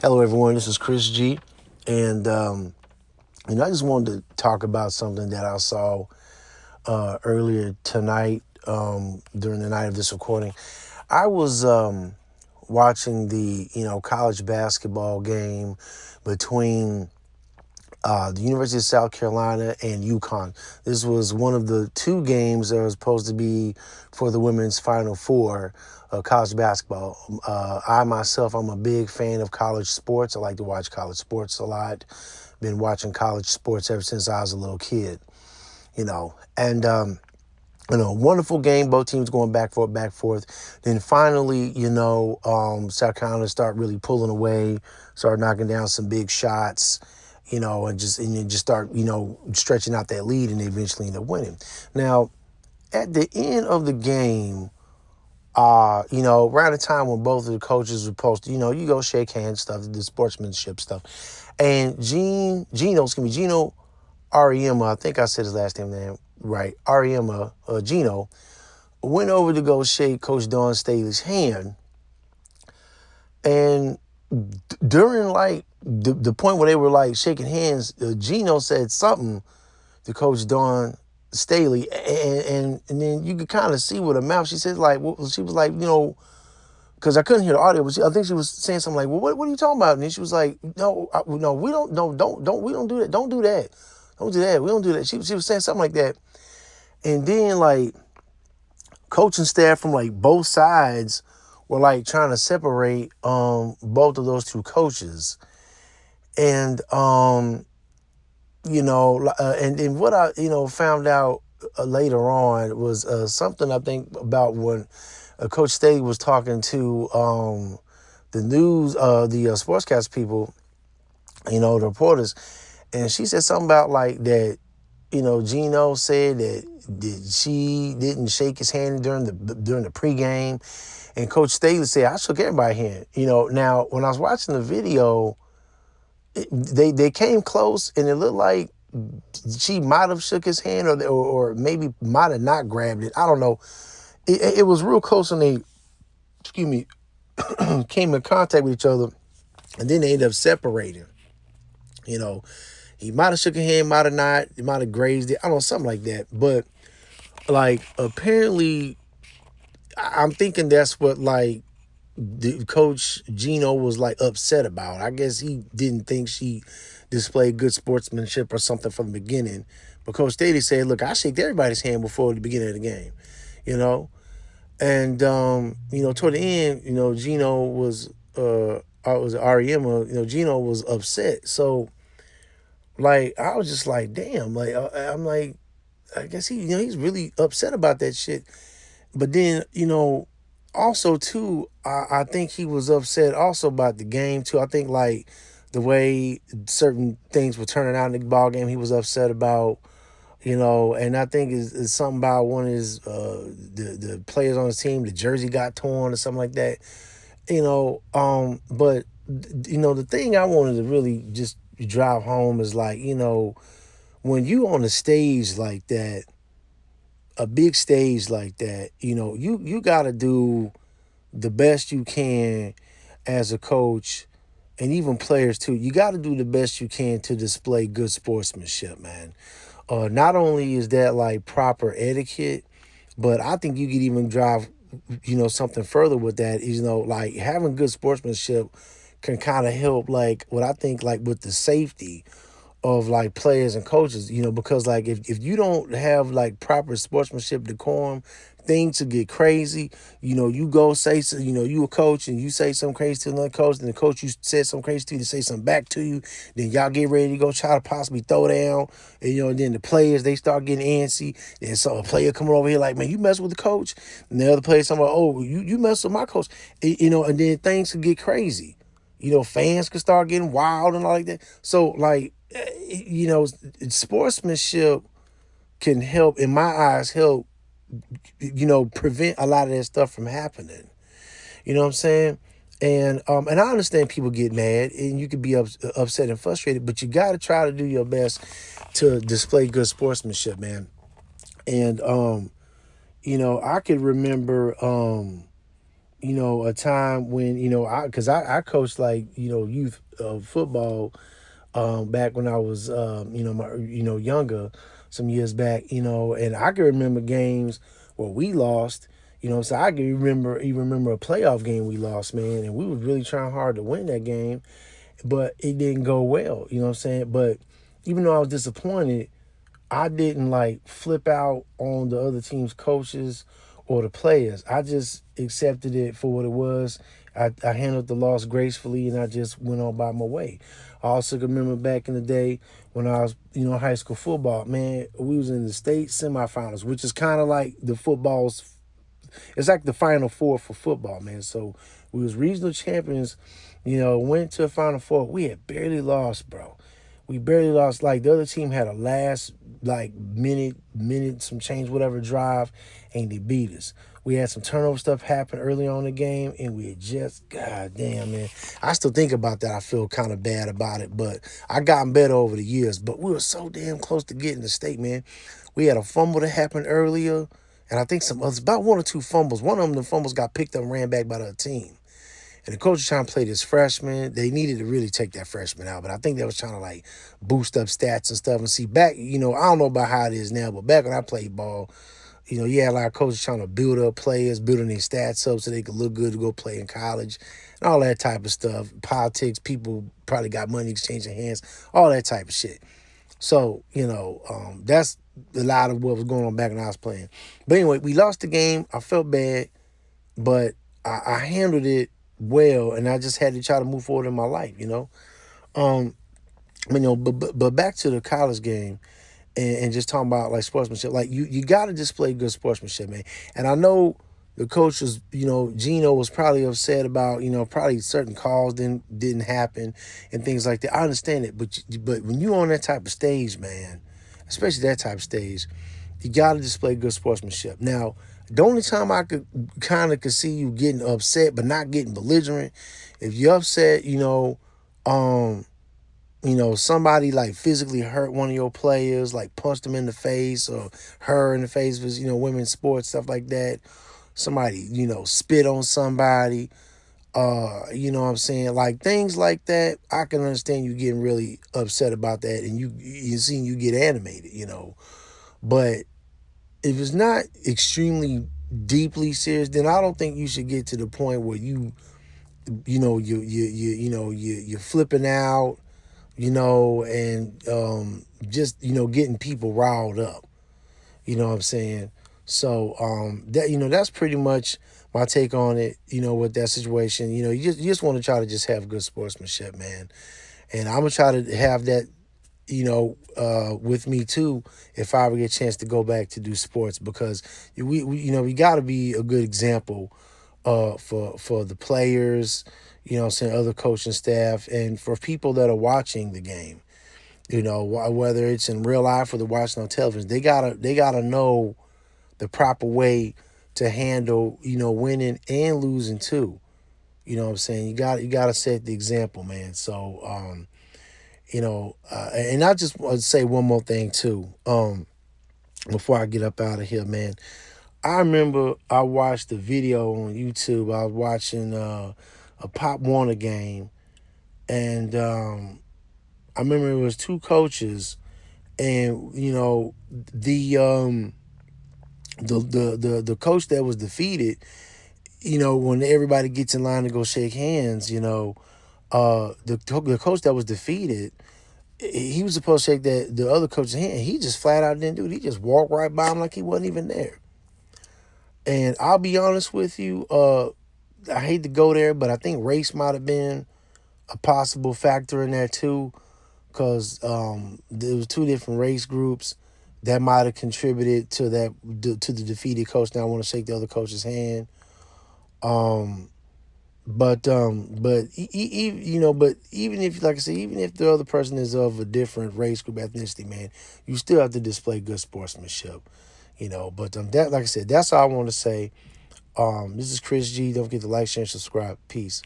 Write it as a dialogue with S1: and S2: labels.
S1: Hello, everyone. This is Chris G, and I just wanted to talk about something that I saw earlier tonight during the night of this recording. I was watching the college basketball game between the University of South Carolina and UConn. This was one of the two games that was supposed to be for the women's Final Four of college basketball. I myself, I'm a big fan of college sports. I like to watch college sports a lot. Been watching college sports ever since I was a little kid, And wonderful game. Both teams going back forth. Then finally, South Carolina start really pulling away, start knocking down some big shots, and you just start, stretching out that lead, and they eventually end up winning. Now, at the end of the game, around the time when both of the coaches were supposed to, you go shake hands, stuff, the sportsmanship stuff, and Gino Ariema, I think I said his last name right, Ariema, Gino, went over to go shake Coach Dawn Staley's hand, and during like the point where they were like shaking hands, Gino said something to Coach Dawn Staley, and then you could kind of see with her mouth. She said she was like, because I couldn't hear the audio, but I think she was saying something like, "Well, what are you talking about?" And then she was like, "No, no, we don't, no, don't, we don't do that. Don't do that. Don't do that. We don't do that." She was saying something like that, and then like coaching staff from like both sides were like trying to separate both of those two coaches, and and what I found out later on was something I think about when Coach Staley was talking to the news, the sportscast people, the reporters, and she said something about like that. Gino said that she didn't shake his hand during the pregame, and Coach Staley said, "I shook everybody's hand." Now when I was watching the video, they came close, and it looked like she might have shook his hand, or maybe might have not grabbed it. I don't know. It was real close, and they, excuse me, came in contact with each other, and then they ended up separating. He might have shook his hand, might have not, he might have grazed it. I don't know, something like that. But like apparently, I'm thinking that's what like the coach Gino was like upset about. I guess he didn't think she displayed good sportsmanship or something from the beginning. But Coach Staley said, "Look, I shaked everybody's hand before the beginning of the game," you know. And toward the end, Gino was Ariema. Gino was upset. So like I was just like, damn. Like I'm like, I guess he's really upset about that shit. But then also too, I think he was upset also about the game too. I think like the way certain things were turning out in the ball game, he was upset about. And I think it's something about one of his the players on his team, the jersey got torn or something like that. But the thing I wanted to really just drive home is like, when you on a stage like that, a big stage like that, you got to do the best you can as a coach, and even players too. You got to do the best you can to display good sportsmanship, man. Not only is that like proper etiquette, but I think you could even drive, something further with that is, like having good sportsmanship can kind of help, like what I think, like with the safety of like players and coaches, because like if you don't have like proper sportsmanship, decorum, things to get crazy. You go say, so, you a coach and you say something crazy to another coach, and the coach you said something crazy to say something back to you. Then y'all get ready to go try to possibly throw down, and then the players, they start getting antsy. Then so a player coming over here like, man, you mess with the coach, and the other player talking about, oh, you mess with my coach, and then things could get crazy. Fans could start getting wild and all like that. So like, sportsmanship can help, in my eyes, prevent a lot of that stuff from happening. You know what I'm saying? And I understand people get mad and you could be upset and frustrated, but you got to try to do your best to display good sportsmanship, man. And I could remember, a time when, because I coached like, youth football back when I was, younger, some years back, and I can remember games where we lost, so I can even remember a playoff game we lost, man, and we was really trying hard to win that game, but it didn't go well, you know what I'm saying? But even though I was disappointed, I didn't like flip out on the other team's coaches or the players. I just accepted it for what it was. I handled the loss gracefully and I just went on by my way. I also can remember back in the day when I was, high school football, man, we was in the state semifinals, which is kind of like the football's, it's like the Final Four for football, man. So we was regional champions, went to a Final Four. We had barely lost, bro. We barely lost. Like the other team had a last like minute, some change, whatever drive, and they beat us. We had some turnover stuff happen early on in the game, and we had just, god damn, man. I still think about that. I feel kind of bad about it, but I gotten better over the years. But we were so damn close to getting the state, man. We had a fumble that happened earlier, and I think some others, about one or two fumbles. One of them, the fumbles got picked up and ran back by the other team. And the coach was trying to play this freshman. They needed to really take that freshman out, but I think they was trying to like boost up stats and stuff. And see, back, I don't know about how it is now, but back when I played ball, you had a lot of coaches trying to build up players, building their stats up so they could look good to go play in college, and all that type of stuff. Politics, people probably got money exchanging hands, all that type of shit. So, that's a lot of what was going on back when I was playing. But anyway, we lost the game. I felt bad, but I handled it well, and I just had to try to move forward in my life. Um, but back to the college game and just talking about like sportsmanship, like you got to display good sportsmanship, man. And I know the coach was, Gino was probably upset about, probably certain calls didn't happen and things like that. I understand it, but when you on that type of stage, man, especially that type of stage, you got to display good sportsmanship. Now, the only time I could see you getting upset but not getting belligerent, if you're upset, um, somebody like physically hurt one of your players, like punched them in the face or her in the face, was, women's sports, stuff like that. Somebody, spit on somebody, you know what I'm saying? Like things like that, I can understand you getting really upset about that and you seeing you get animated. But if it's not extremely deeply serious, then I don't think you should get to the point where you're flipping out, and just getting people riled up. You know what I'm saying? So that's pretty much my take on it. With that situation, you just want to try to just have good sportsmanship, man. And I'm gonna try to have that with me too, if I ever get a chance to go back to do sports, because we got to be a good example for the players, saying other coaching staff, and for people that are watching the game. Whether it's in real life or they're watching on television, they gotta know the proper way to handle winning and losing too. You know what I'm saying? You gotta set the example, man. So and I just want to say one more thing too, before I get up out of here, man. I remember I watched a video on YouTube. I was watching a Pop Warner game, and I remember it was two coaches, and the coach that was defeated, when everybody gets in line to go shake hands, the coach that was defeated, he was supposed to shake the other coach's hand. He just flat out didn't do it. He just walked right by him like he wasn't even there. And I'll be honest with you, I hate to go there, but I think race might have been a possible factor in there too, because there was two different race groups that might have contributed to the defeated coach. Now I want to shake the other coach's hand. Um, but even if, like I said, even if the other person is of a different race group, ethnicity, man, you still have to display good sportsmanship. But that, like I said, that's all I want to say. This is Chris G. Don't forget to like, share, and subscribe. Peace.